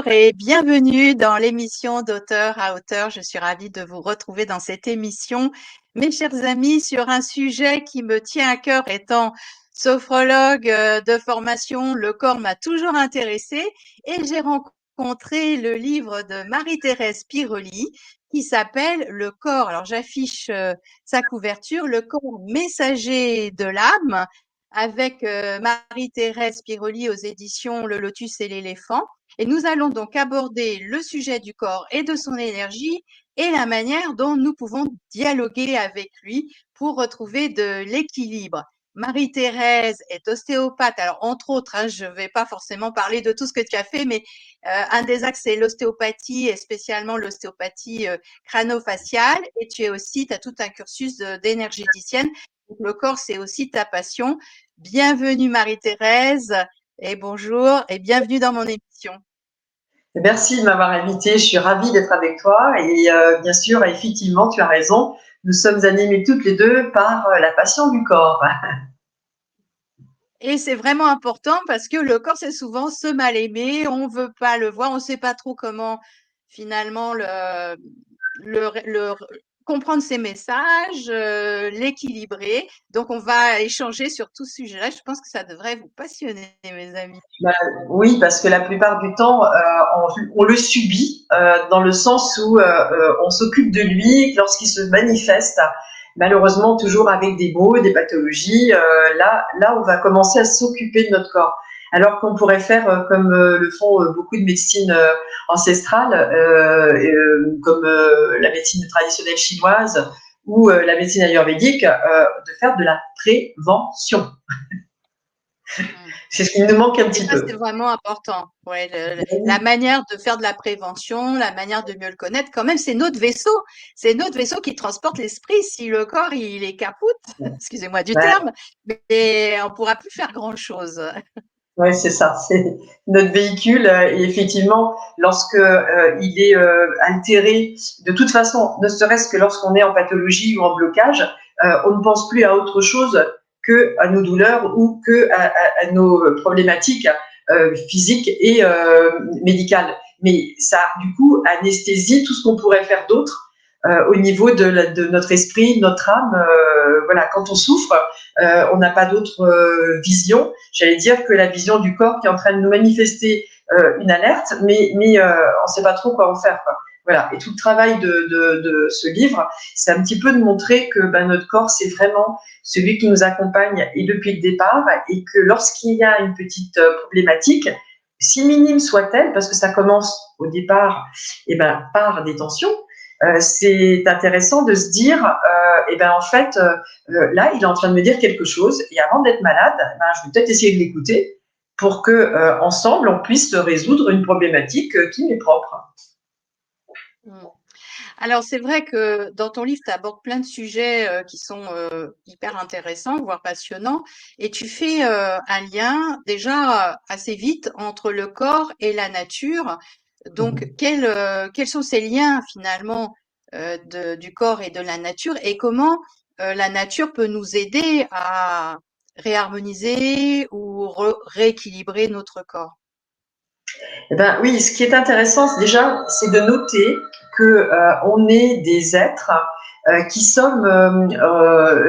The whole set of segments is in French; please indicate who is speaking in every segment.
Speaker 1: Bonjour et bienvenue dans l'émission d'Auteur à Auteur. Je suis ravie de vous retrouver dans cette émission, mes chers amis, sur un sujet qui me tient à cœur étant sophrologue de formation. Le corps m'a toujours intéressée et j'ai rencontré le livre de Marie-Thérèse Piroli qui s'appelle Le corps. Alors j'affiche sa couverture, Le corps messager de l'âme, avec Marie-Thérèse Piroli aux éditions Le Lotus et l'éléphant. Et nous allons donc aborder le sujet du corps et de son énergie et la manière dont nous pouvons dialoguer avec lui pour retrouver de l'équilibre. Marie-Thérèse est ostéopathe. Alors, entre autres, je ne vais pas forcément parler de tout ce que tu as fait, mais un des axes, c'est l'ostéopathie et spécialement l'ostéopathie crâno-faciale. Et tu as tout un cursus d'énergéticienne. Donc, le corps, c'est aussi ta passion. Bienvenue Marie-Thérèse et bonjour et bienvenue dans mon émission.
Speaker 2: Merci de m'avoir invitée, je suis ravie d'être avec toi et bien sûr, effectivement, tu as raison, nous sommes animées toutes les deux par la passion du corps.
Speaker 1: Et c'est vraiment important parce que le corps, c'est souvent ce mal aimé, on ne veut pas le voir, on ne sait pas trop comment finalement comprendre ses messages, l'équilibrer. Donc, on va échanger sur tout ce sujet-là. Je pense que ça devrait vous passionner, mes amis.
Speaker 2: Bah, oui, parce que la plupart du temps, on le subit dans le sens où on s'occupe de lui lorsqu'il se manifeste, malheureusement toujours avec des maux, des pathologies. Là, on va commencer à s'occuper de notre corps. Alors qu'on pourrait faire comme le font beaucoup de médecines ancestrales, comme la médecine traditionnelle chinoise ou la médecine ayurvédique, de faire de la prévention. C'est ce qui nous manque un
Speaker 1: Et
Speaker 2: petit
Speaker 1: ça, c'est
Speaker 2: peu.
Speaker 1: vraiment important. Ouais, la manière de faire de la prévention, la manière de mieux le connaître, quand même, c'est notre vaisseau. C'est notre vaisseau qui transporte l'esprit. Si le corps, il est capoute, excusez-moi du
Speaker 2: Ouais,
Speaker 1: terme, mais on pourra plus faire grand-chose.
Speaker 2: ouais, c'est ça, c'est notre véhicule. Et effectivement, lorsque il est altéré, de toute façon, ne serait-ce que lorsqu'on est en pathologie ou en blocage, on ne pense plus à autre chose que à nos douleurs ou que à nos problématiques physiques et médicales. Mais ça, du coup, anesthésie tout ce qu'on pourrait faire d'autre au niveau de notre esprit, de notre âme. Voilà, quand on souffre, on n'a pas d'autre vision. J'allais dire que la vision du corps qui est en train de nous manifester une alerte, mais on ne sait pas trop quoi en faire, quoi. Voilà. Et tout le travail de ce livre, c'est un petit peu de montrer que notre corps, c'est vraiment celui qui nous accompagne et depuis le départ, et que lorsqu'il y a une petite problématique, si minime soit-elle, parce que ça commence au départ par des tensions, c'est intéressant de se dire, en fait, là, il est en train de me dire quelque chose, et avant d'être malade, je vais peut-être essayer de l'écouter pour que ensemble, on puisse résoudre une problématique qui m'est propre.
Speaker 1: Mm. Alors, c'est vrai que dans ton livre, tu abordes plein de sujets qui sont hyper intéressants, voire passionnants, et tu fais un lien déjà assez vite entre le corps et la nature. Donc, quels sont ces liens finalement du corps et de la nature, et comment la nature peut nous aider à réharmoniser ou rééquilibrer notre corps?
Speaker 2: Eh ben oui, ce qui est intéressant, déjà, c'est de noter que on est des êtres qui sommes,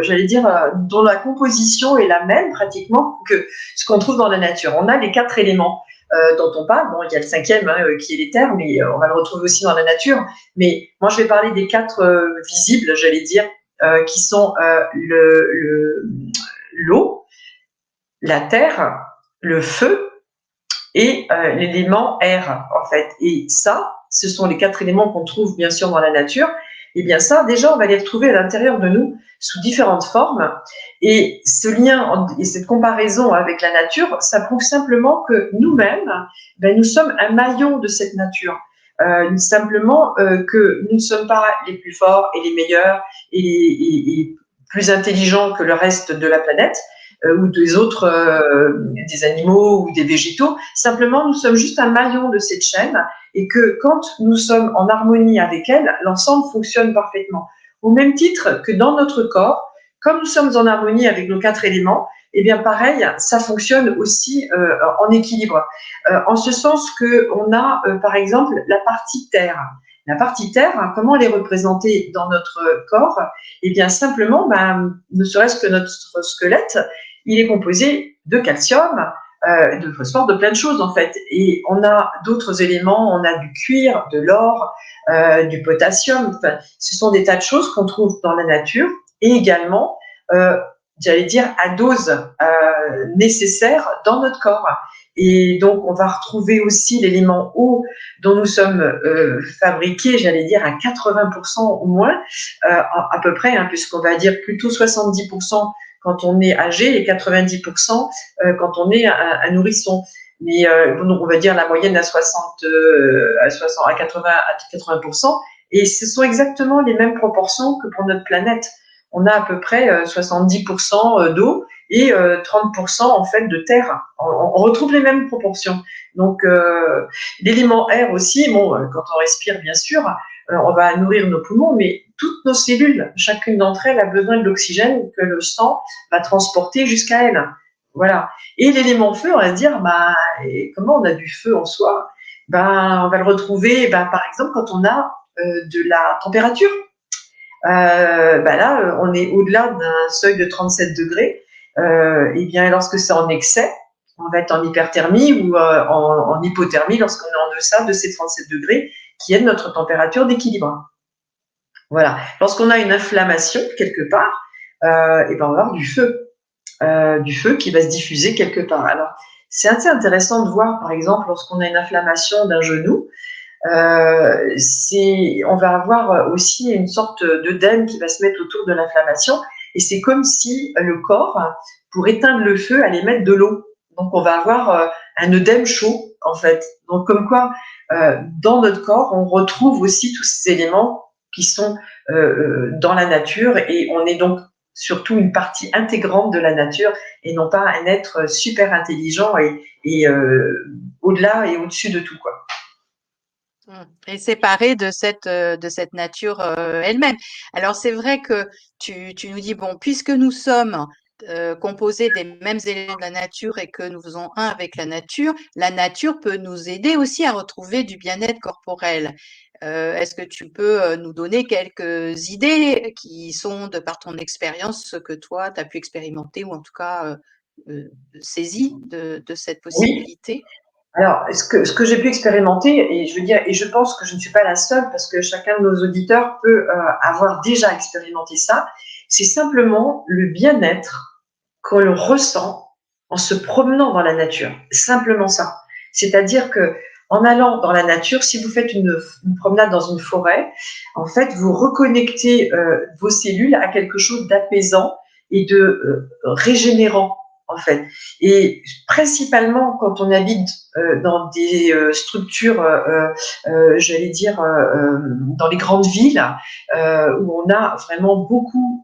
Speaker 2: j'allais dire, dont la composition est la même pratiquement que ce qu'on trouve dans la nature. On a les 4 éléments dont on parle. Bon, il y a le 5e qui est l'éther, mais on va le retrouver aussi dans la nature. Mais moi, je vais parler des 4 visibles, j'allais dire, qui sont l'eau, la terre, le feu et l'élément air, en fait. Et ça, ce sont les 4 éléments qu'on trouve bien sûr dans la nature. Et bien ça, déjà, on va les retrouver à l'intérieur de nous sous différentes formes. Et ce lien et cette comparaison avec la nature, ça prouve simplement que nous-mêmes, nous sommes un maillon de cette nature. Simplement que nous ne sommes pas les plus forts et les meilleurs et plus intelligents que le reste de la planète, ou des autres, des animaux ou des végétaux. Simplement, nous sommes juste un maillon de cette chaîne et que quand nous sommes en harmonie avec elle, l'ensemble fonctionne parfaitement. Au même titre que dans notre corps, comme nous sommes en harmonie avec nos 4 éléments, eh bien pareil, ça fonctionne aussi en équilibre. En ce sens qu'on a, par exemple, la partie terre. La partie terre, comment elle est représentée dans notre corps? Eh bien simplement, ne serait-ce que notre squelette, il est composé de calcium, de phosphore, de plein de choses en fait. Et on a d'autres éléments, on a du cuir, de l'or, du potassium. Enfin, ce sont des tas de choses qu'on trouve dans la nature et également, j'allais dire, à dose nécessaire dans notre corps. Et donc, on va retrouver aussi l'élément eau dont nous sommes fabriqués, j'allais dire, à 80% au moins, à peu près, hein, puisqu'on va dire plutôt 70% quand on est âgé et 90% quand on est un nourrisson. Mais on va dire la moyenne à 80%. Et ce sont exactement les mêmes proportions que pour notre planète. On a à peu près 70% d'eau et 30% en fait de terre. On retrouve les mêmes proportions. Donc l'élément air aussi, bon, quand on respire bien sûr, on va nourrir nos poumons, mais toutes nos cellules, chacune d'entre elles a besoin de l'oxygène que le sang va transporter jusqu'à elle. Voilà. Et l'élément feu, on va se dire, comment on a du feu en soi? On va le retrouver, par exemple, quand on a de la température. Là, on est au-delà d'un seuil de 37 degrés. Et bien, lorsque c'est en excès, on va être en hyperthermie ou en hypothermie lorsqu'on est en deçà de ces 37 degrés, qui est notre température d'équilibre. Voilà. Lorsqu'on a une inflammation quelque part, on va avoir du feu qui va se diffuser quelque part. Alors, c'est assez intéressant de voir, par exemple, lorsqu'on a une inflammation d'un genou, on va avoir aussi une sorte d'œdème qui va se mettre autour de l'inflammation, et c'est comme si le corps, pour éteindre le feu, allait mettre de l'eau. Donc, on va avoir un œdème chaud, en fait. Donc, comme quoi, dans notre corps, on retrouve aussi tous ces éléments qui sont dans la nature, et on est donc surtout une partie intégrante de la nature et non pas un être super intelligent et au-delà et au-dessus de tout, quoi.
Speaker 1: Et séparé de cette nature elle-même. Alors c'est vrai que tu nous dis, bon, puisque nous sommes composés des mêmes éléments de la nature et que nous faisons un avec la nature peut nous aider aussi à retrouver du bien-être corporel. Est-ce que tu peux nous donner quelques idées qui sont, de par ton expérience, ce que toi, tu as pu expérimenter ou en tout cas saisi de cette
Speaker 2: Oui.
Speaker 1: possibilité?
Speaker 2: Alors, ce que j'ai pu expérimenter, et je veux dire, et je pense que je ne suis pas la seule, parce que chacun de nos auditeurs peut avoir déjà expérimenté ça, c'est simplement le bien-être qu'on ressent en se promenant dans la nature. Simplement ça. C'est-à-dire que en allant dans la nature, si vous faites une promenade dans une forêt, en fait, vous reconnectez vos cellules à quelque chose d'apaisant et de régénérant, en fait. Et principalement quand on habite dans des structures, j'allais dire, dans les grandes villes, où on a vraiment beaucoup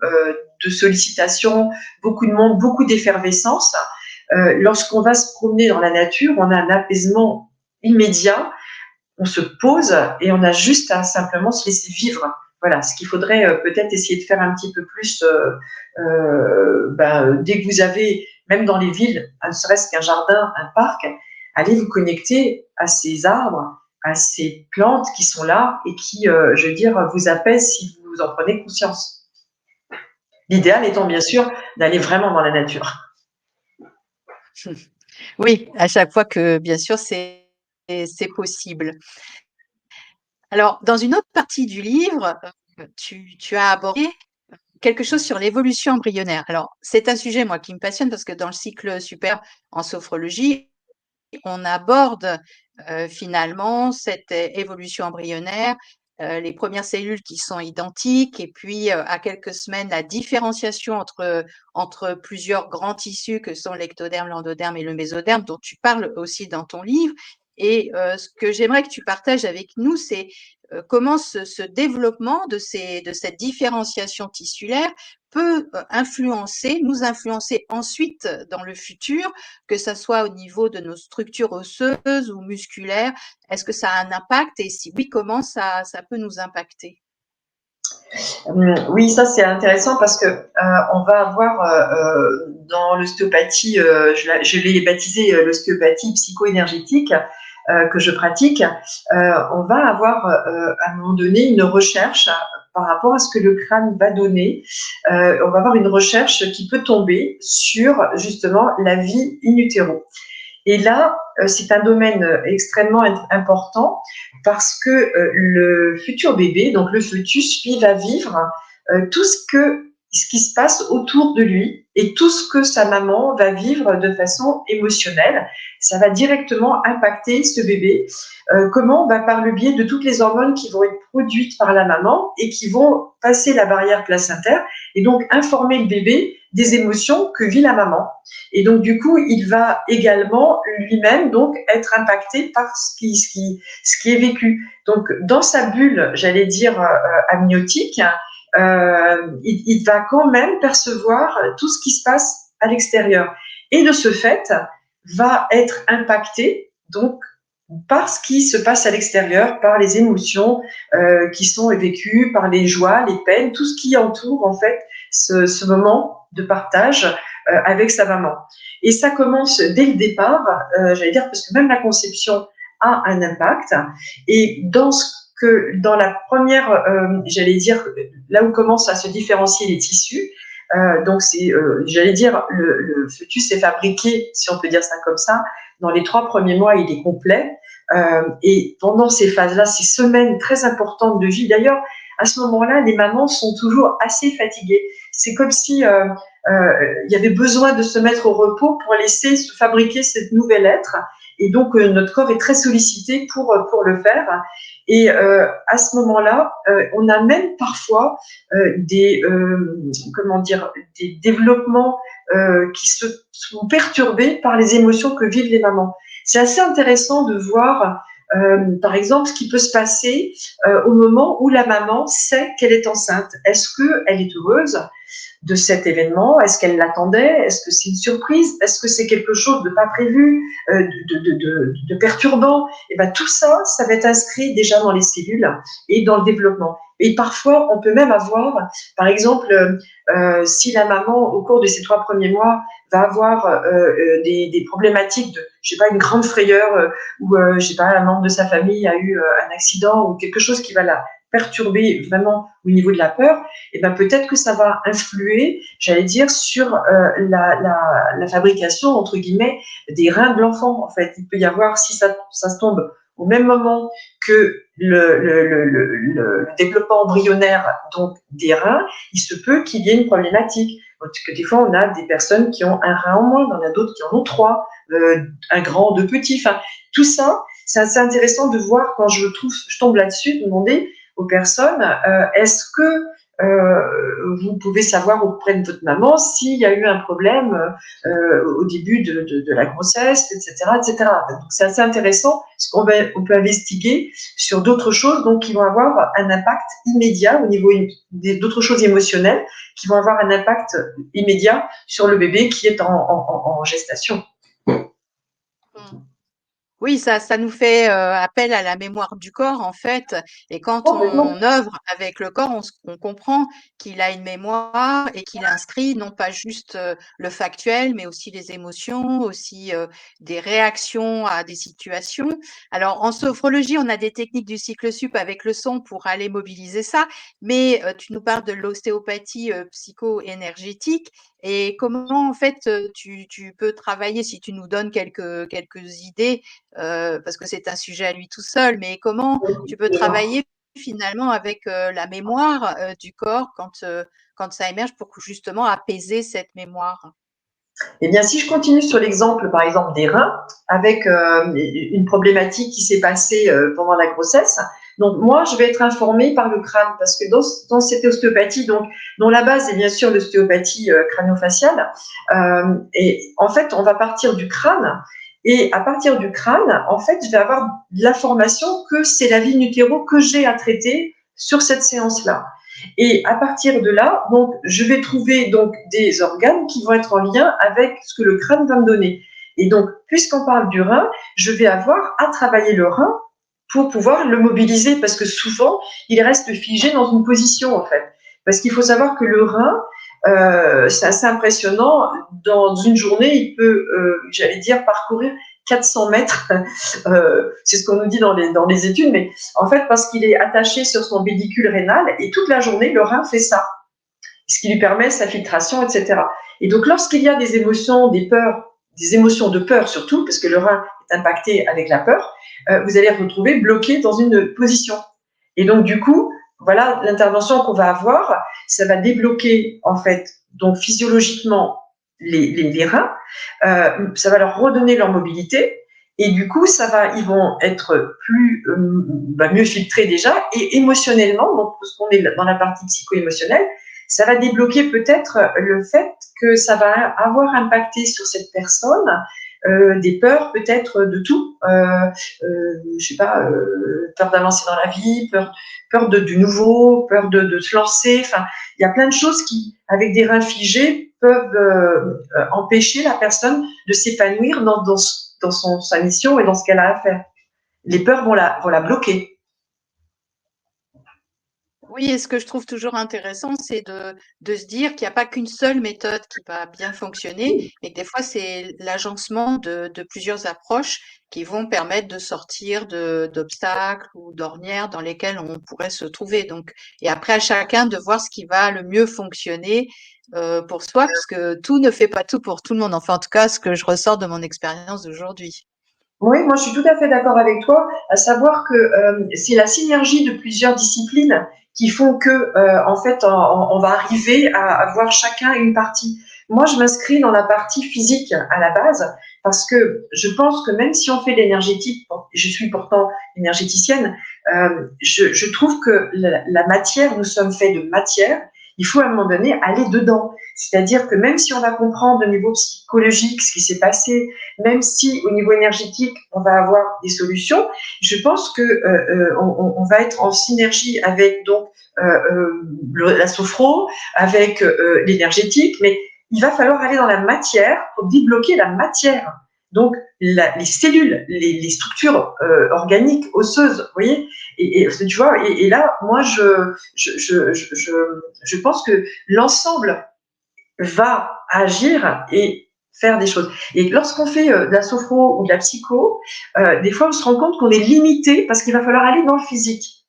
Speaker 2: de sollicitations, beaucoup de monde, beaucoup d'effervescence. Lorsqu'on va se promener dans la nature, on a un apaisement immédiat, on se pose et on a juste à simplement se laisser vivre. Voilà, ce qu'il faudrait peut-être essayer de faire un petit peu plus dès que vous avez, même dans les villes, ne serait-ce qu'un jardin, un parc, allez vous connecter à ces arbres, à ces plantes qui sont là et qui, je veux dire, vous apaisent si vous en prenez conscience. L'idéal étant bien sûr d'aller vraiment dans la nature.
Speaker 1: Oui, à chaque fois que, bien sûr, c'est possible. Alors, dans une autre partie du livre, tu as abordé quelque chose sur l'évolution embryonnaire. Alors, c'est un sujet, moi, qui me passionne parce que dans le cycle supérieur en sophrologie, on aborde finalement cette évolution embryonnaire, les premières cellules qui sont identiques et puis à quelques semaines, la différenciation entre plusieurs grands tissus que sont l'ectoderme, l'endoderme et le mésoderme, dont tu parles aussi dans ton livre. Et ce que j'aimerais que tu partages avec nous, c'est comment ce développement de cette différenciation tissulaire peut nous influencer ensuite dans le futur, que ça soit au niveau de nos structures osseuses ou musculaires. Est-ce que ça a un impact et si oui, comment ça peut nous impacter?
Speaker 2: Oui, ça c'est intéressant parce que on va avoir dans l'ostéopathie, je l'ai baptisé l'ostéopathie psycho-énergétique que je pratique, on va avoir à un moment donné une recherche par rapport à ce que le crâne va donner. On va avoir une recherche qui peut tomber sur justement la vie in utero. Et là, c'est un domaine extrêmement important parce que le futur bébé, donc le fœtus, lui va vivre tout ce qui se passe autour de lui et tout ce que sa maman va vivre de façon émotionnelle. Ça va directement impacter ce bébé. Comment? Bah, par le biais de toutes les hormones qui vont être produites par la maman et qui vont passer la barrière placentaire et donc informer le bébé des émotions que vit la maman. Et donc, du coup, il va également lui-même donc être impacté par ce qui est vécu. Donc, dans sa bulle, j'allais dire amniotique, il va quand même percevoir tout ce qui se passe à l'extérieur. Et de ce fait, va être impacté donc par ce qui se passe à l'extérieur, par les émotions qui sont vécues, par les joies, les peines, tout ce qui entoure en fait ce moment de partage avec sa maman. Et ça commence dès le départ, j'allais dire, parce que même la conception a un impact. Et dans la première, j'allais dire, là où commencent à se différencier les tissus, donc c'est, j'allais dire, le fœtus est fabriqué, si on peut dire ça comme ça, dans les 3 premiers mois, il est complet. Et pendant ces phases-là, ces semaines très importantes de vie, d'ailleurs, à ce moment-là, les mamans sont toujours assez fatiguées. C'est comme si il y avait besoin de se mettre au repos pour laisser se fabriquer cette nouvelle être. Et donc, notre corps est très sollicité pour le faire. Et à ce moment-là, on a même parfois comment dire, des développements qui sont perturbés par les émotions que vivent les mamans. C'est assez intéressant de voir, par exemple, ce qui peut se passer au moment où la maman sait qu'elle est enceinte. Est-ce qu'elle est heureuse de cet événement? Est-ce qu'elle l'attendait? Est-ce que c'est une surprise? Est-ce que c'est quelque chose de pas prévu, de perturbant? Et ben tout ça, ça va être inscrit déjà dans les cellules et dans le développement. Et parfois, on peut même avoir, par exemple, si la maman, au cours de ces 3 premiers mois, va avoir des problématiques de, je sais pas, une grande frayeur ou, je sais pas, un membre de sa famille a eu un accident ou quelque chose qui va la perturber vraiment au niveau de la peur, et ben peut-être que ça va influer, j'allais dire, sur la fabrication, entre guillemets, des reins de l'enfant. En fait, il peut y avoir, si ça se tombe au même moment que le développement embryonnaire donc des reins, il se peut qu'il y ait une problématique. Parce que des fois, on a des personnes qui ont un rein en moins, on en a d'autres qui en ont 3, un grand, 2 petits. Enfin, tout ça, c'est assez intéressant de voir quand je tombe là-dessus, de demander aux personnes, est-ce que vous pouvez savoir auprès de votre maman s'il y a eu un problème au début de la grossesse, etc., etc. Donc c'est assez intéressant parce on peut investiguer sur d'autres choses donc qui vont avoir un impact immédiat au niveau d'autres choses émotionnelles qui vont avoir un impact immédiat sur le bébé qui est en gestation.
Speaker 1: Oui, ça nous fait appel à la mémoire du corps, en fait. Et quand
Speaker 2: Complètement.
Speaker 1: on œuvre avec le corps, on comprend qu'il a une mémoire et qu'il inscrit non pas juste le factuel, mais aussi les émotions, aussi des réactions à des situations. Alors, en sophrologie, on a des techniques du cycle sup avec le son pour aller mobiliser ça. Mais tu nous parles de l'ostéopathie psycho-énergétique. Et comment, en fait, tu peux travailler, si tu nous donnes quelques idées, parce que c'est un sujet à lui tout seul, mais comment tu peux travailler finalement avec la mémoire du corps quand ça émerge pour justement apaiser cette mémoire?
Speaker 2: Eh bien, si je continue sur l'exemple, par exemple, des reins, avec une problématique qui s'est passée pendant la grossesse, donc moi, je vais être informée par le crâne, parce que dans cette ostéopathie, donc, dont la base est bien sûr l'ostéopathie crânio-faciale, et en fait, on va partir du crâne, et à partir du crâne, en fait, je vais avoir l'information que c'est la vie in utero que j'ai à traiter sur cette séance-là. Et à partir de là, donc, je vais trouver donc des organes qui vont être en lien avec ce que le crâne va me donner. Et donc, puisqu'on parle du rein, je vais avoir à travailler le rein pour pouvoir le mobiliser, parce que souvent, il reste figé dans une position, en fait. Parce qu'il faut savoir que le rein, c'est assez impressionnant. Dans une journée, il peut, j'allais dire, parcourir 400 mètres. C'est ce qu'on nous dit dans les études, mais en fait, parce qu'il est attaché sur son pédicule rénal, et toute la journée, le rein fait ça, ce qui lui permet sa filtration, etc. Et donc, lorsqu'il y a des émotions, des peurs, des émotions de peur surtout, parce que le rein est impacté avec la peur, vous allez vous retrouver bloqué dans une position. Et donc, du coup, voilà l'intervention qu'on va avoir, ça va débloquer, en fait, donc physiologiquement, les reins, ça va leur redonner leur mobilité, et du coup, ils vont être mieux filtrés déjà, et émotionnellement, donc, parce qu'on est dans la partie psycho-émotionnelle, ça va débloquer peut-être le fait que ça va avoir impacté sur cette personne des peurs peut-être de tout, je sais pas, peur d'avancer dans la vie, peur du nouveau, peur de se lancer. Enfin, il y a plein de choses qui, avec des reins figés, peuvent empêcher la personne de s'épanouir dans sa mission et dans ce qu'elle a à faire. Les peurs vont la bloquer.
Speaker 1: Oui, et ce que je trouve toujours intéressant, c'est de se dire qu'il n'y a pas qu'une seule méthode qui va bien fonctionner, mais que des fois, c'est l'agencement de plusieurs approches qui vont permettre de sortir d'obstacles ou d'ornières dans lesquelles on pourrait se trouver. Donc, et après, à chacun de voir ce qui va le mieux fonctionner pour soi, parce que tout ne fait pas tout pour tout le monde. Enfin, en tout cas, ce que je ressors de mon expérience d'aujourd'hui.
Speaker 2: Oui, moi je suis tout à fait d'accord avec toi, à savoir que c'est la synergie de plusieurs disciplines qui font que, en fait, on va arriver à avoir chacun une partie. Moi, je m'inscris dans la partie physique à la base parce que je pense que même si on fait de l'énergétique, bon, je suis pourtant énergéticienne, je trouve que la matière, nous sommes faits de matière, il faut à un moment donné aller dedans. C'est-à-dire que même si on va comprendre au niveau psychologique ce qui s'est passé, même si au niveau énergétique, on va avoir des solutions, je pense que on va être en synergie avec donc la sophro, avec l'énergétique, mais il va falloir aller dans la matière pour débloquer la matière. Donc les cellules, les structures organiques, osseuses, vous voyez, et tu vois, et là, moi, je pense que l'ensemble va agir et faire des choses. Et lorsqu'on fait de la sophro ou de la psycho, des fois on se rend compte qu'on est limité parce qu'il va falloir aller dans le physique.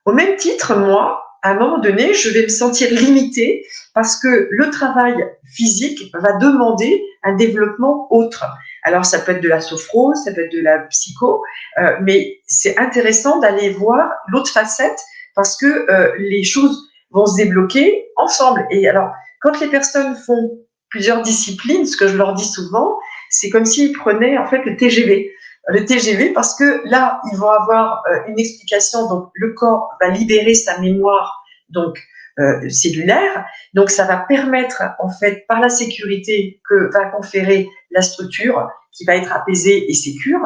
Speaker 2: Au même titre, moi, à un moment donné, je vais me sentir limitée parce que le travail physique va demander un développement autre. Alors, ça peut être de la sophro, ça peut être de la psycho, mais c'est intéressant d'aller voir l'autre facette parce que les choses vont se débloquer ensemble. Et alors, quand les personnes font plusieurs disciplines, ce que je leur dis souvent, c'est comme s'ils prenaient en fait le TGV. Le TGV parce que là, ils vont avoir une explication. Donc, le corps va libérer sa mémoire donc cellulaire. Donc, ça va permettre en fait par la sécurité que va conférer la structure qui va être apaisée et sécure,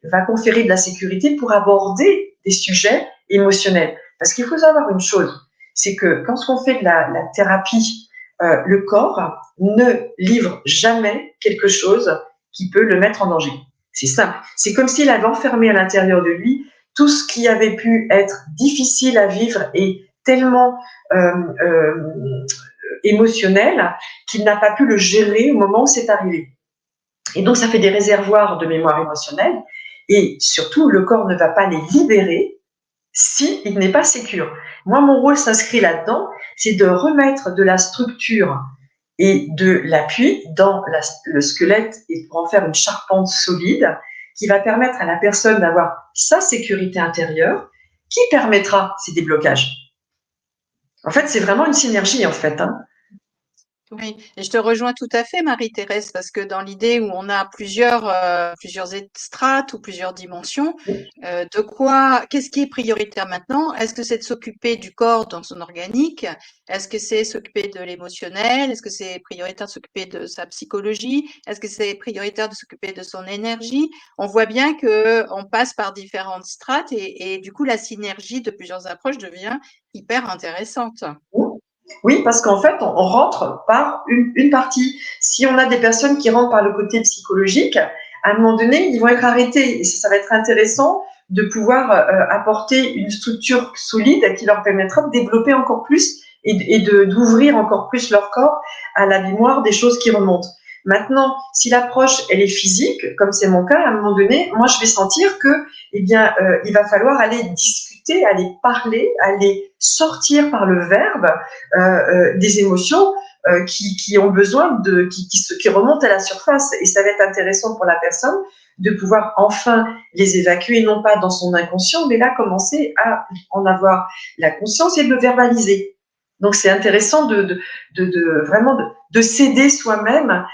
Speaker 2: va conférer de la sécurité pour aborder des sujets émotionnels. Parce qu'il faut savoir une chose, c'est que quand on fait de la thérapie, le corps ne livre jamais quelque chose qui peut le mettre en danger. C'est simple. C'est comme s'il avait enfermé à l'intérieur de lui tout ce qui avait pu être difficile à vivre et tellement émotionnel qu'il n'a pas pu le gérer au moment où c'est arrivé. Et donc, ça fait des réservoirs de mémoire émotionnelle et surtout, le corps ne va pas les libérer s'il n'est pas sécure. Moi, mon rôle s'inscrit là-dedans, c'est de remettre de la structure et de l'appui dans le squelette et pour en faire une charpente solide qui va permettre à la personne d'avoir sa sécurité intérieure qui permettra ces déblocages. En fait, c'est vraiment une synergie, en fait. Hein.
Speaker 1: Oui, et je te rejoins tout à fait, Marie-Thérèse, parce que dans l'idée où on a plusieurs strates ou plusieurs dimensions, qu'est-ce qui est prioritaire maintenant? Est-ce que c'est de s'occuper du corps dans son organique? Est-ce que c'est s'occuper de l'émotionnel? Est-ce que c'est prioritaire de s'occuper de sa psychologie? Est-ce que c'est prioritaire de s'occuper de son énergie? On voit bien que on passe par différentes strates et du coup, la synergie de plusieurs approches devient hyper intéressante.
Speaker 2: Oui, parce qu'en fait, on rentre par une partie. Si on a des personnes qui rentrent par le côté psychologique, à un moment donné, ils vont être arrêtés. Et ça va être intéressant de pouvoir apporter une structure solide qui leur permettra de développer encore plus et d'ouvrir encore plus leur corps à la mémoire des choses qui remontent. Maintenant, si l'approche elle est physique, comme c'est mon cas, à un moment donné, moi je vais sentir que, eh bien, il va falloir aller discuter, aller parler, aller sortir par le verbe des émotions qui ont besoin qui remontent à la surface. Et ça va être intéressant pour la personne de pouvoir enfin les évacuer, non pas dans son inconscient, mais là commencer à en avoir la conscience et de le verbaliser. Donc c'est intéressant vraiment de s'aider soi-même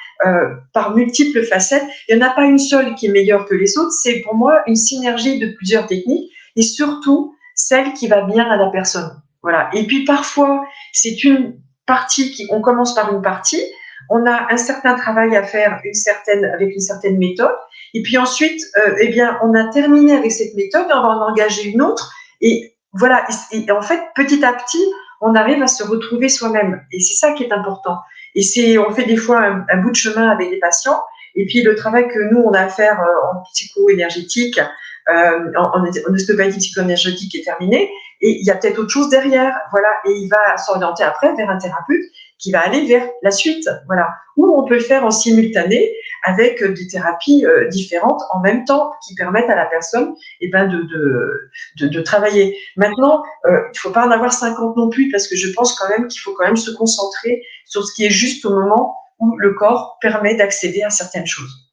Speaker 2: par multiples facettes. Il n'y en a pas une seule qui est meilleure que les autres. C'est pour moi une synergie de plusieurs techniques et surtout celle qui va bien à la personne. Voilà. Et puis parfois, c'est une partie on commence par une partie, on a un certain travail à faire avec une certaine méthode, et puis ensuite, eh bien, on a terminé avec cette méthode, on va en engager une autre, et voilà. Et en fait, petit à petit, on arrive à se retrouver soi-même, et c'est ça qui est important. Et on fait des fois un bout de chemin avec les patients, et puis le travail que nous on a à faire en psycho-énergétique, en ostéopathie psycho-énergétique est terminé, et il y a peut-être autre chose derrière, voilà, et il va s'orienter après vers un thérapeute qui va aller vers la suite, voilà. Ou on peut le faire en simultané avec des thérapies différentes en même temps qui permettent à la personne de travailler. Maintenant, il ne faut pas en avoir 50 non plus parce que je pense quand même qu'il faut quand même se concentrer sur ce qui est juste au moment où le corps permet d'accéder à certaines choses.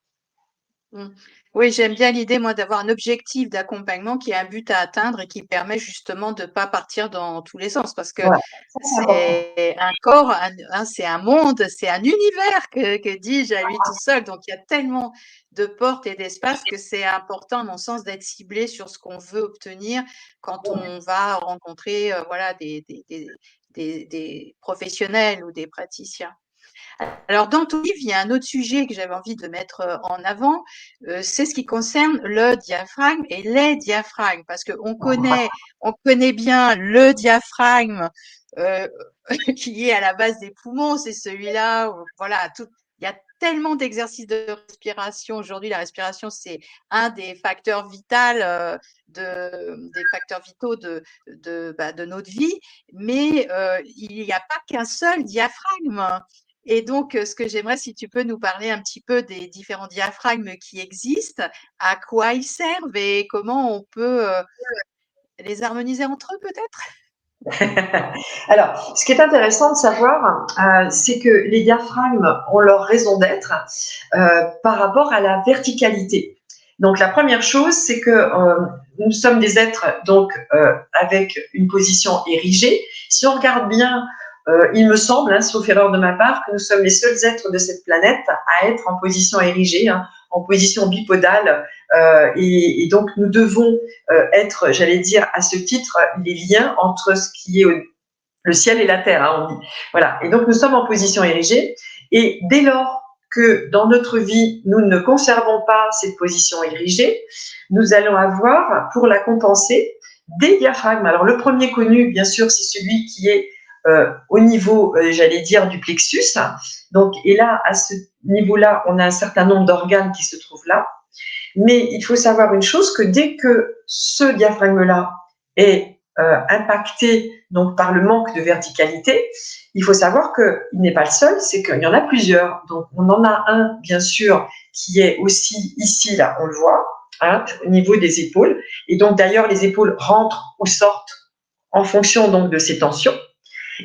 Speaker 1: Oui, j'aime bien l'idée, moi, d'avoir un objectif d'accompagnement qui a un but à atteindre et qui permet justement de ne pas partir dans tous les sens parce que
Speaker 2: Voilà, ça c'est important.
Speaker 1: c'est un corps, c'est un monde, c'est un univers, que dis-je, à lui tout seul. Donc, il y a tellement de portes et d'espaces que c'est important, à mon sens, d'être ciblé sur ce qu'on veut obtenir quand on va rencontrer voilà, des professionnels ou des praticiens. Alors, dans ton livre, il y a un autre sujet que j'avais envie de mettre en avant, c'est ce qui concerne le diaphragme et les diaphragmes, parce on connaît bien le diaphragme euh, qui est à la base des poumons, c'est celui-là, voilà, il y a tellement d'exercices de respiration. Aujourd'hui, la respiration, c'est un des facteurs vitaux, des facteurs vitaux de notre vie, mais il n'y a pas qu'un seul diaphragme. Et donc, ce que j'aimerais, si tu peux nous parler un petit peu des différents diaphragmes qui existent, à quoi ils servent et comment on peut les harmoniser entre eux peut-être?
Speaker 2: Alors, ce qui est intéressant de savoir, c'est que les diaphragmes ont leur raison d'être par rapport à la verticalité. Donc, la première chose, c'est que nous sommes des êtres donc avec une position érigée. Si on regarde bien, il me semble, hein, sauf erreur de ma part, que nous sommes les seuls êtres de cette planète à être en position érigée, hein, en position bipodale, et donc nous devons être, j'allais dire, à ce titre, les liens entre ce qui est le ciel et la terre, hein, on dit. Voilà. Et donc nous sommes en position érigée, et dès lors que dans notre vie, nous ne conservons pas cette position érigée, nous allons avoir, pour la compenser, des diaphragmes. Alors le premier connu, bien sûr, c'est celui qui est au niveau, j'allais dire, du plexus. Donc, et là, à ce niveau-là, on a un certain nombre d'organes qui se trouvent là. Mais il faut savoir une chose, que dès que ce diaphragme-là est impacté donc par le manque de verticalité, il faut savoir qu'il n'est pas le seul, c'est qu'il y en a plusieurs. Donc on en a un, bien sûr, qui est aussi ici, là, on le voit, hein, au niveau des épaules. Et donc d'ailleurs, les épaules rentrent ou sortent en fonction donc de ces tensions.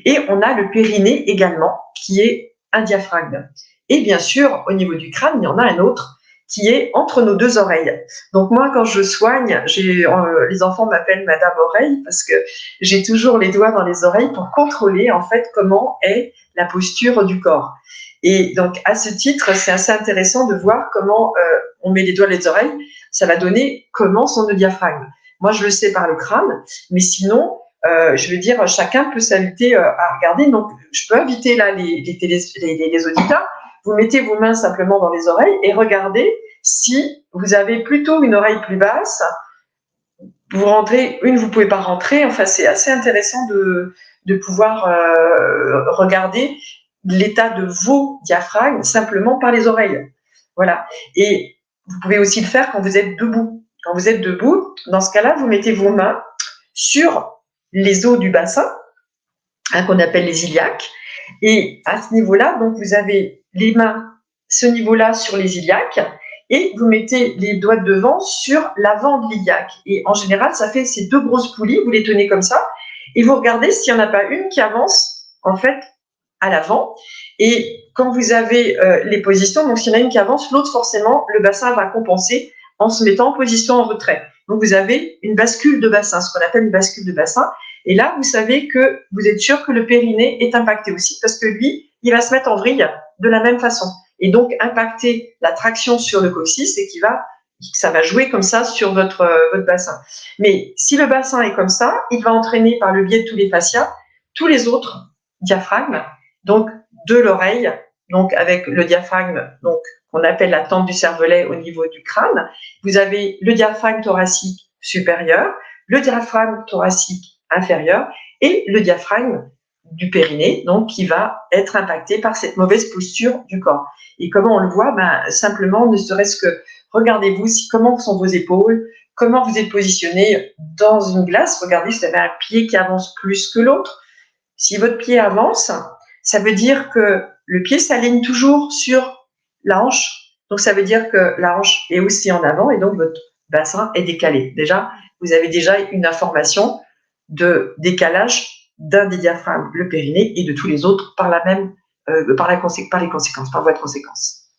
Speaker 2: Et on a le périnée également, qui est un diaphragme. Et bien sûr, au niveau du crâne, il y en a un autre qui est entre nos deux oreilles. Donc moi, quand je soigne, les enfants m'appellent Madame Oreille parce que j'ai toujours les doigts dans les oreilles pour contrôler en fait comment est la posture du corps. Et donc à ce titre, c'est assez intéressant de voir comment on met les doigts dans les oreilles. Ça va donner comment sont nos diaphragmes. Moi, je le sais par le crâne, mais sinon, je veux dire, chacun peut s'inviter à regarder. Donc, je peux inviter là les auditeurs. Vous mettez vos mains simplement dans les oreilles et regardez si vous avez plutôt une oreille plus basse. Vous rentrez une, vous pouvez pas rentrer. Enfin, c'est assez intéressant de pouvoir regarder l'état de vos diaphragmes simplement par les oreilles. Voilà. Et vous pouvez aussi le faire quand vous êtes debout. quand vous êtes debout, dans ce cas-là, vous mettez vos mains sur les os du bassin, qu'on appelle les iliaques. Et à ce niveau-là, donc vous avez les mains, ce niveau-là sur les iliaques, et vous mettez les doigts de devant sur l'avant de l'iliaque. Et en général, ça fait ces deux grosses poulies, vous les tenez comme ça, et vous regardez s'il n'y en a pas une qui avance, en fait, à l'avant. Et quand vous avez les positions, donc s'il y en a une qui avance, l'autre, forcément, le bassin va compenser en se mettant en position en retrait. Donc vous avez une bascule de bassin, ce qu'on appelle une bascule de bassin. Et là, vous savez que vous êtes sûr que le périnée est impacté aussi, parce que lui, il va se mettre en vrille de la même façon. Et donc impacter la traction sur le coccyx et ça va jouer comme ça sur votre bassin. Mais si le bassin est comme ça, il va entraîner par le biais de tous les fascias tous les autres diaphragmes, donc de l'oreille, donc avec le diaphragme, donc qu'on appelle la tente du cervelet au niveau du crâne. Vous avez le diaphragme thoracique supérieur, le diaphragme thoracique inférieur et le diaphragme du périnée, donc qui va être impacté par cette mauvaise posture du corps. Et comment on le voit? Simplement, ne serait-ce que regardez-vous comment sont vos épaules, comment vous êtes positionné dans une glace. Regardez si vous avez un pied qui avance plus que l'autre. Si votre pied avance, ça veut dire que le pied s'aligne toujours sur la hanche. Donc, ça veut dire que la hanche est aussi en avant et donc votre bassin est décalé. Déjà, vous avez déjà une information de décalage d'un des diaphragmes, le périnée, et de tous les autres par les conséquences, par voie de conséquence.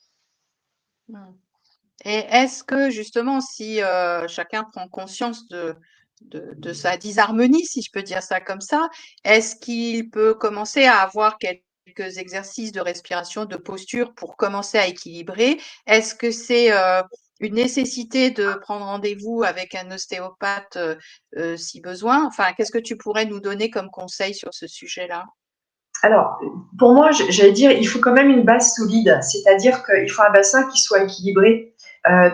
Speaker 1: Et est-ce que justement, si chacun prend conscience de sa disharmonie, si je peux dire ça comme ça, est-ce qu'il peut commencer à avoir quelques exercices de respiration, de posture pour commencer à équilibrer? Est-ce que c'est une nécessité de prendre rendez-vous avec un ostéopathe si besoin? Enfin, qu'est-ce que tu pourrais nous donner comme conseil sur ce sujet-là?
Speaker 2: Alors, pour moi, j'allais dire, il faut quand même une base solide, c'est-à-dire qu'il faut un bassin qui soit équilibré.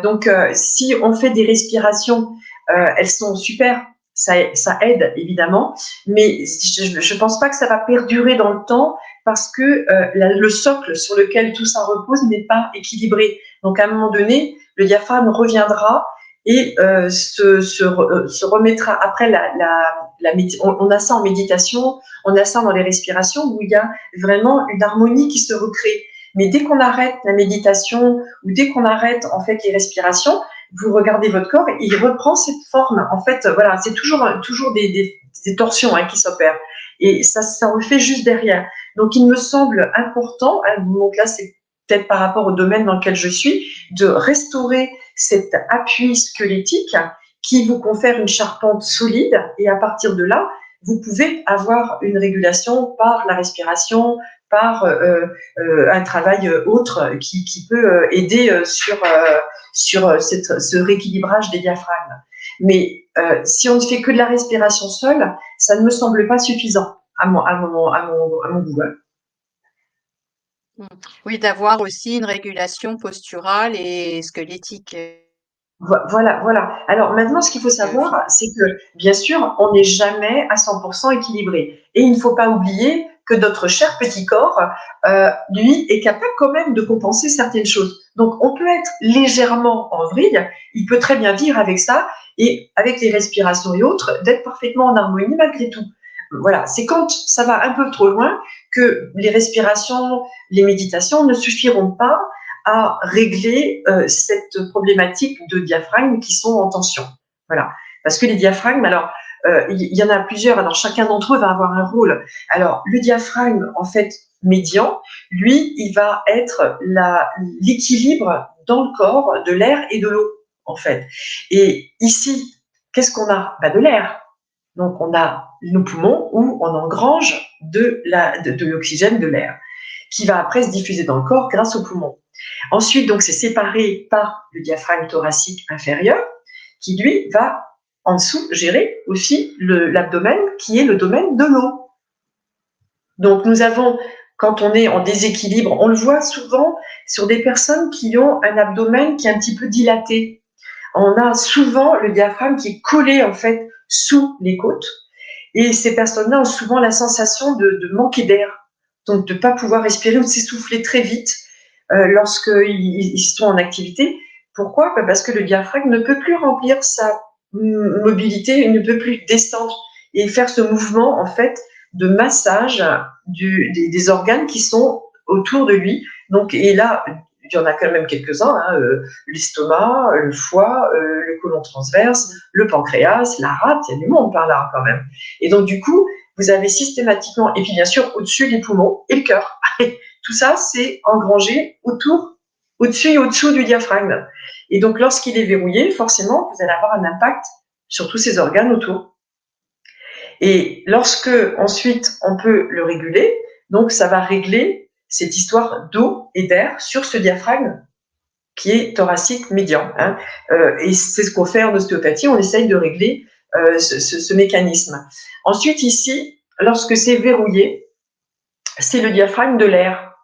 Speaker 2: Donc, si on fait des respirations, elles sont super, ça aide évidemment, mais je ne pense pas que ça va perdurer dans le temps parce que le socle sur lequel tout ça repose n'est pas équilibré. Donc, à un moment donné, le diaphragme reviendra et se remettra. Après, on a ça en méditation, on a ça dans les respirations où il y a vraiment une harmonie qui se recrée. Mais dès qu'on arrête la méditation ou dès qu'on arrête en fait les respirations, vous regardez votre corps et il reprend cette forme. En fait, voilà, c'est toujours des torsions qui s'opèrent. Et ça refait juste derrière. Donc, il me semble important, donc là, c'est peut-être par rapport au domaine dans lequel je suis, de restaurer cet appui squelettique qui vous confère une charpente solide. Et à partir de là, vous pouvez avoir une régulation par la respiration, par un travail autre qui peut aider sur ce rééquilibrage des diaphragmes. Mais si on ne fait que de la respiration seule, ça ne me semble pas suffisant à mon goût.
Speaker 1: Oui, d'avoir aussi une régulation posturale et squelettique.
Speaker 2: Voilà, voilà. Alors maintenant, ce qu'il faut savoir, c'est que, bien sûr, on n'est jamais à 100% équilibré. Et il ne faut pas oublier que notre cher petit corps, lui, est capable quand même de compenser certaines choses. Donc, on peut être légèrement en vrille, il peut très bien vivre avec ça, et avec les respirations et autres, d'être parfaitement en harmonie malgré tout. Voilà, c'est quand ça va un peu trop loin que les respirations, les méditations ne suffiront pas à régler cette problématique de diaphragme qui sont en tension. Voilà. Parce que les diaphragmes, alors, il y en a plusieurs, alors chacun d'entre eux va avoir un rôle. Alors, le diaphragme, en fait, médian, lui, il va être l'équilibre dans le corps de l'air et de l'eau, en fait. Et ici, qu'est-ce qu'on a? De l'air. Donc, on a nos poumons où on engrange de l'oxygène, de l'air, qui va après se diffuser dans le corps grâce aux poumons. Ensuite, donc, c'est séparé par le diaphragme thoracique inférieur, qui lui va en dessous gérer aussi l'abdomen, qui est le domaine de l'eau. Donc, nous avons, quand on est en déséquilibre, on le voit souvent sur des personnes qui ont un abdomen qui est un petit peu dilaté. On a souvent le diaphragme qui est collé en fait sous les côtes, et ces personnes-là ont souvent la sensation de manquer d'air, donc de ne pas pouvoir respirer ou de s'essouffler très vite lorsqu'ils sont en activité, Pourquoi? Parce que le diaphragme ne peut plus remplir sa mobilité, il ne peut plus descendre et faire ce mouvement en fait de massage des organes qui sont autour de lui. Donc, et là, il y en a quand même quelques-uns, hein, l'estomac, le foie, le côlon transverse, le pancréas, la rate, il y a du monde par là quand même. Et donc du coup, vous avez systématiquement, et puis bien sûr au-dessus les poumons et le cœur. Tout ça, c'est engrangé autour, au-dessus et au-dessous du diaphragme. Et donc lorsqu'il est verrouillé, forcément, vous allez avoir un impact sur tous ces organes autour. Et lorsque ensuite on peut le réguler, donc ça va régler cette histoire d'eau et d'air sur ce diaphragme qui est thoracique médian. Hein. Et c'est ce qu'on fait en ostéopathie, on essaye de régler ce mécanisme. Ensuite ici, lorsque c'est verrouillé, c'est le diaphragme de l'air.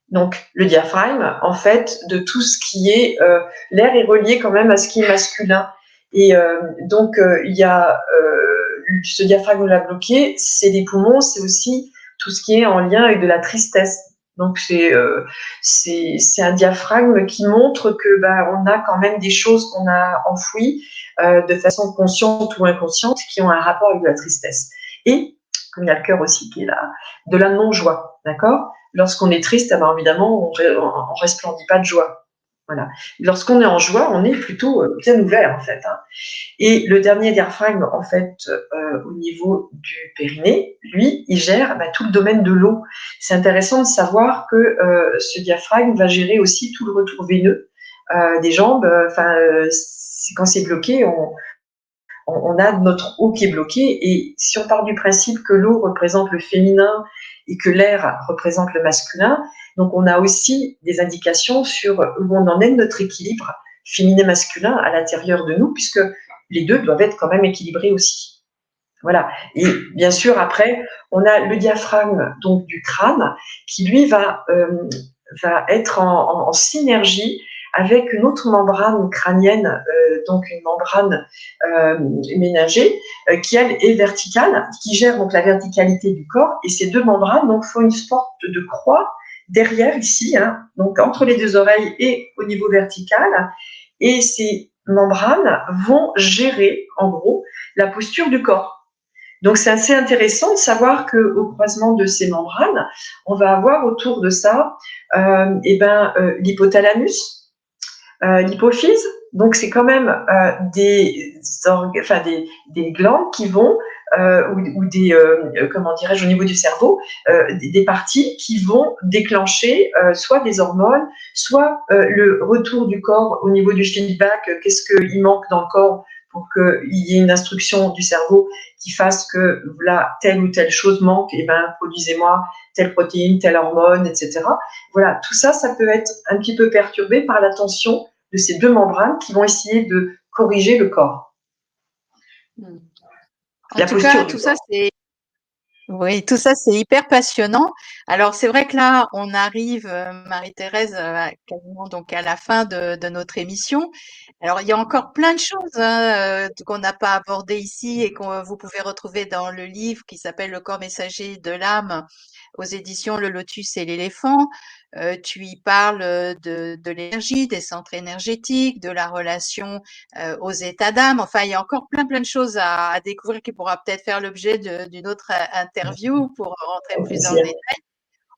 Speaker 2: Donc le diaphragme, en fait, de tout ce qui est l'air est relié quand même à ce qui est masculin. Et donc il y a ce diaphragme-là bloqué, c'est les poumons, c'est aussi tout ce qui est en lien avec de la tristesse. Donc c'est un diaphragme qui montre que on a quand même des choses qu'on a enfouies de façon consciente ou inconsciente qui ont un rapport avec de la tristesse. Et comme il y a le cœur aussi qui est là, de la non-joie, d'accord? Lorsqu'on est triste, évidemment, on resplendit pas de joie. Voilà. Lorsqu'on est en joie, on est plutôt bien ouvert en fait. Hein. Et le dernier diaphragme, en fait, au niveau du périnée, lui, il gère tout le domaine de l'eau. C'est intéressant de savoir que ce diaphragme va gérer aussi tout le retour veineux des jambes. Quand c'est bloqué, on a notre eau qui est bloquée. Et si on part du principe que l'eau représente le féminin et que l'air représente le masculin, donc on a aussi des indications sur où on en est de notre équilibre féminin-masculin à l'intérieur de nous, puisque les deux doivent être quand même équilibrés aussi. Voilà. Et bien sûr, après, on a le diaphragme donc du crâne qui lui va être en synergie avec une autre membrane crânienne, donc une membrane ménagée, qui elle est verticale, qui gère donc la verticalité du corps. Et ces deux membranes donc font une sorte de croix derrière ici, hein, donc entre les deux oreilles et au niveau vertical. Et ces membranes vont gérer, en gros, la posture du corps. Donc, c'est assez intéressant de savoir qu'au croisement de ces membranes, on va avoir autour de ça l'hypothalamus, l'hypophyse. Donc, c'est quand même des glandes qui vont, ou des, comment dirais-je, au niveau du cerveau, des parties qui vont déclencher soit des hormones, soit le retour du corps au niveau du feedback, qu'est-ce qu'il manque dans le corps pour qu'il y ait une instruction du cerveau qui fasse que là, telle ou telle chose manque, et produisez-moi telle protéine, telle hormone, etc. Voilà, tout ça, ça peut être un petit peu perturbé par la tension de ces deux membranes qui vont essayer de corriger le corps.
Speaker 1: En tout cas, tout ça, c'est oui, tout ça, c'est hyper passionnant. Alors, c'est vrai que là, on arrive, Marie-Thérèse, quasiment donc à la fin de notre émission. Alors, il y a encore plein de choses hein, qu'on n'a pas abordées ici et que vous pouvez retrouver dans le livre qui s'appelle Le corps messager de l'âme aux éditions Le Lotus et l'éléphant. Tu y parles de l'énergie, des centres énergétiques, de la relation aux états d'âme. Enfin, il y a encore plein de choses à découvrir qui pourra peut-être faire l'objet d'une autre interview pour rentrer plus dans le détail.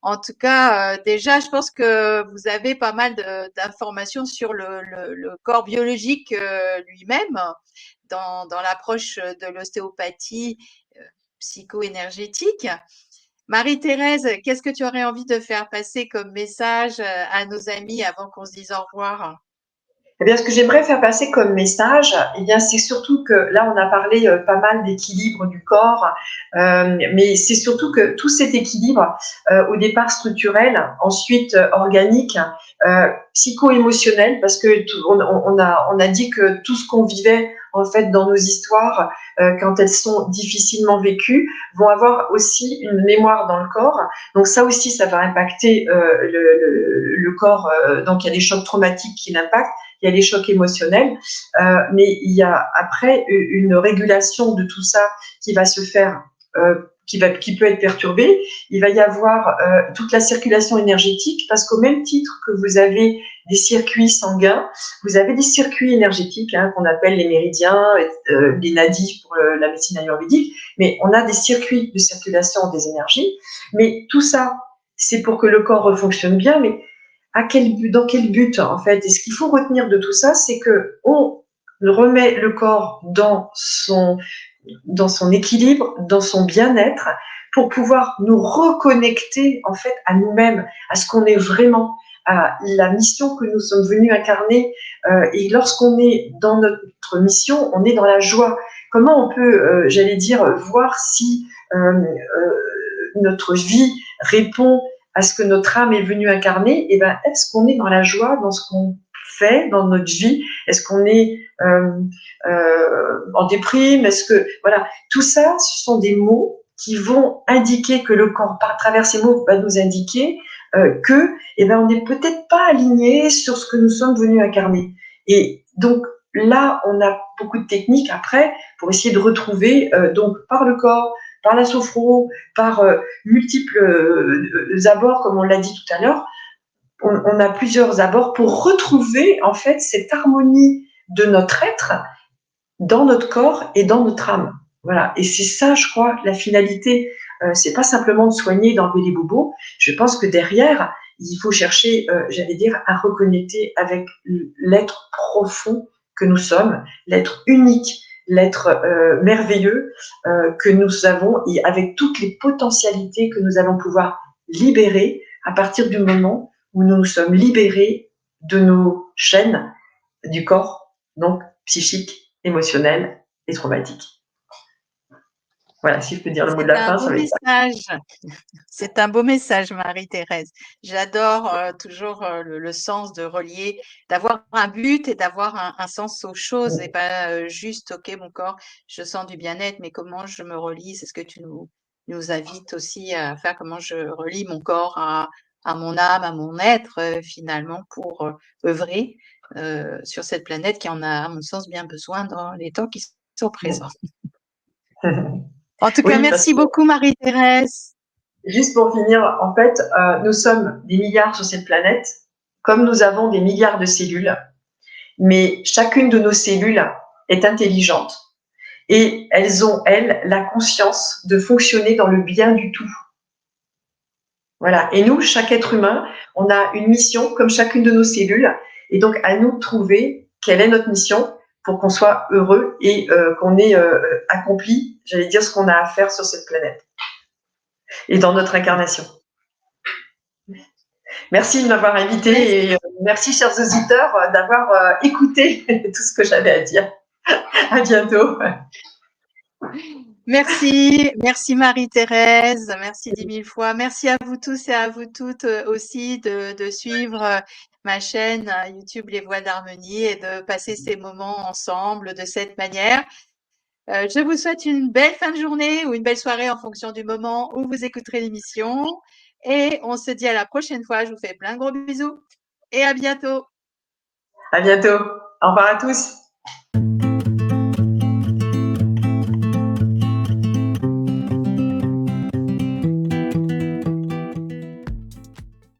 Speaker 1: En tout cas, déjà, je pense que vous avez pas mal d'informations sur le corps biologique lui-même dans l'approche de l'ostéopathie psycho-énergétique. Marie-Thérèse, qu'est-ce que tu aurais envie de faire passer comme message à nos amis avant qu'on se dise au revoir?
Speaker 2: Eh bien, ce que j'aimerais faire passer comme message, eh bien, c'est surtout que là, on a parlé pas mal d'équilibre du corps, mais c'est surtout que tout cet équilibre, au départ structurel, ensuite organique, psycho-émotionnel, parce que on a dit que tout ce qu'on vivait en fait dans nos histoires, quand elles sont difficilement vécues, vont avoir aussi une mémoire dans le corps. Donc ça aussi, ça va impacter le corps. Donc il y a des chocs traumatiques qui l'impactent. Il y a des chocs émotionnels, mais il y a après une régulation de tout ça qui va se faire, qui peut être perturbé. Il va y avoir toute la circulation énergétique, parce qu'au même titre que vous avez des circuits sanguins, vous avez des circuits énergétiques qu'on appelle les méridiens, les nadis pour la médecine ayurvédique, mais on a des circuits de circulation des énergies. Mais tout ça, c'est pour que le corps fonctionne bien, mais dans quel but en fait? Et ce qu'il faut retenir de tout ça, c'est que on remet le corps dans son équilibre, dans son bien-être, pour pouvoir nous reconnecter en fait à nous-mêmes, à ce qu'on est vraiment, à la mission que nous sommes venus incarner. Et lorsqu'on est dans notre mission, on est dans la joie. Comment on peut, j'allais dire, voir si notre vie répond à ce que notre âme est venue incarner? Et ben, est-ce qu'on est dans la joie dans ce qu'on fait dans notre vie? Est-ce qu'on est en déprime? Est-ce que voilà, tout ça, ce sont des mots qui vont indiquer que le corps, par travers ces mots, va nous indiquer que, eh ben, on n'est peut-être pas aligné sur ce que nous sommes venus incarner. Et donc là, on a beaucoup de techniques après pour essayer de retrouver, donc par le corps, par la sophro, par multiples abords, comme on l'a dit tout à l'heure, on a plusieurs abords pour retrouver en fait cette harmonie de notre être dans notre corps et dans notre âme. Voilà. Et c'est ça, je crois, la finalité. C'est pas simplement de soigner, d'enlever les bobos. Je pense que derrière, il faut chercher, j'allais dire, à reconnecter avec l'être profond que nous sommes, l'être unique, l'être merveilleux que nous avons, et avec toutes les potentialités que nous allons pouvoir libérer à partir du moment où nous nous sommes libérés de nos chaînes du corps, donc psychique, émotionnel et traumatique. Voilà, si je peux dire le mot de
Speaker 1: C'est
Speaker 2: la
Speaker 1: un
Speaker 2: fin,
Speaker 1: beau
Speaker 2: ça va être ça.
Speaker 1: message. C'est un beau message, Marie-Thérèse. J'adore toujours le sens de relier, d'avoir un but et d'avoir un sens aux choses et pas juste, OK, mon corps, je sens du bien-être, mais comment je me relie? C'est ce que tu nous invites aussi à faire, comment je relie mon corps à mon âme, à mon être, finalement, pour œuvrer sur cette planète qui en a, à mon sens, bien besoin dans les temps qui sont présents. En tout cas,
Speaker 2: Oui, parce
Speaker 1: merci
Speaker 2: que
Speaker 1: beaucoup, Marie-Thérèse.
Speaker 2: juste pour finir, en fait, nous sommes des milliards sur cette planète, comme nous avons des milliards de cellules, mais chacune de nos cellules est intelligente et elles ont, elles, la conscience de fonctionner dans le bien du tout. Voilà. Et nous, chaque être humain, on a une mission comme chacune de nos cellules. Et donc, à nous de trouver quelle est notre mission pour qu'on soit heureux et qu'on ait accompli, j'allais dire, ce qu'on a à faire sur cette planète et dans notre incarnation. Merci de m'avoir invité et merci, chers auditeurs, d'avoir écouté tout ce que j'avais à dire. À bientôt.
Speaker 1: Merci Marie-Thérèse, merci 10 000 fois. Merci à vous tous et à vous toutes aussi de suivre ma chaîne YouTube Les Voix d'Harmonie et de passer ces moments ensemble de cette manière. Je vous souhaite une belle fin de journée ou une belle soirée en fonction du moment où vous écouterez l'émission. Et on se dit à la prochaine fois. Je vous fais plein de gros bisous et à bientôt.
Speaker 2: À bientôt. Au revoir à tous.